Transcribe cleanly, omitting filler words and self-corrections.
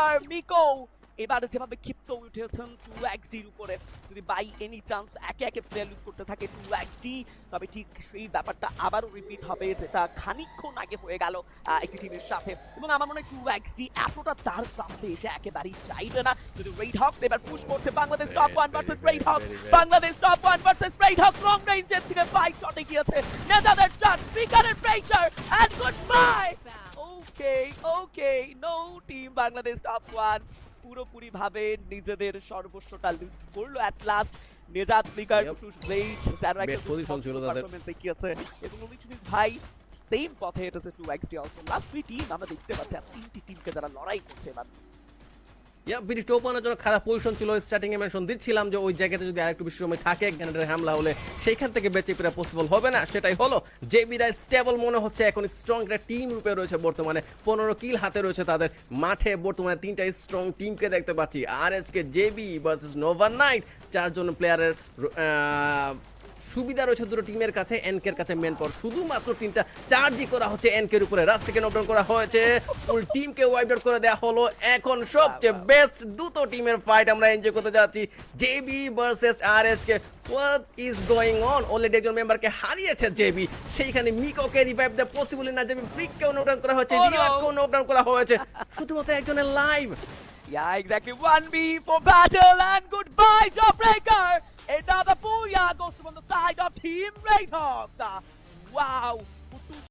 Breaker মিকো এবারে যেভাবে ক্ষিপ্ত উঠেছেন 2xd এর উপরে, যদি বাই এনি চান্স একে একে প্লেয়ার লুজ করতে থাকে 2xd, তবে ঠিক সেই ব্যাপারটা আবারও রিপিট হবে যেটা খানিকক্ষণ আগে হয়ে গেল একটি টিমের সাথে। এবং আমার মনে হয় 2xd এতটা তার প্রান্তে এসে একেবারেই চাইবে না। যদি রেড হক এবার পুশ করছে Bangladesh top 1 versus red hawk, Bangladesh top 1 versus red hawk, long রেঞ্জের থেকে 5 শটে গিয়েছে নেদারদের শট, স্পিকারের pressure and good bye. Okay okay, no team Bangladesh top 1 পুরোপুরি ভাবে নিজেদের সর্বস্বটা লিস্ট করলো এট লাস্ট। নেজাত ফ্লিকার টু রেইজ যারা একটা পজিশন ছিল তাদের, পারফরম্যান্স দেখিয়েছে এবং অমিচুনি ভাই সেম পথে হেঁটেছে 2xd অলসো। লাস্ট 3 টিম আমরা দেখতে পাচ্ছি আর 3টি টিমকে যারা লড়াই করছে এবার। ব্রিটিশ ওপেনের জন্য খারাপ পজিশন ছিল, স্টার্টিং এ মেনশন দিচ্ছিলাম যে ওই জায়গাতে যদি আরেকটু বেশি সময় থাকে গ্যানেডের হামলা হলে সেইখান থেকে বেঁচে ফেরা পসিবল হবে না, সেটাই হলো। জেবিরা স্টেবল মনে হচ্ছে, এখন স্ট্রং একটা টিম রূপে রয়েছে বর্তমানে, 15 কিল হাতে রয়েছে তাদের, মাঠে বর্তমানে 3টা স্ট্রং টিমকে দেখতে পাচ্ছি। RSK JB versus Nova night, 4 জন প্লেয়ারের সুবিধা রয়েছে দুটো টিমের কাছে। এনকের কাছে মেন পর শুধুমাত্র 3টা চার্জই করা হচ্ছে এনকের উপরে, রাস্টকে নকডাউন করা হয়েছে, ফুল টিমকে ওয়াইপ আউট করে দেওয়া হলো। এখন সবচেয়ে বেস্ট দুটো টিমের ফাইট আমরা এনজয় করতে যাচ্ছি, JB versus RSK. What is going on? Already একজন মেম্বারকে হারিয়েছে জেবি, সেইখানে মিকোকে রিভাইভ দেওয়া পসিবল না, জেবি ফ্রিককেও নকডাউন করা হয়েছে, রিয়াককেও নকডাউন করা হয়েছে, শুধুমাত্র একজনের live. Yeah, exactly. 1v for battle and goodbye, Jawbreaker. Another booyah goes from the side of Team Red Hawk. Wow.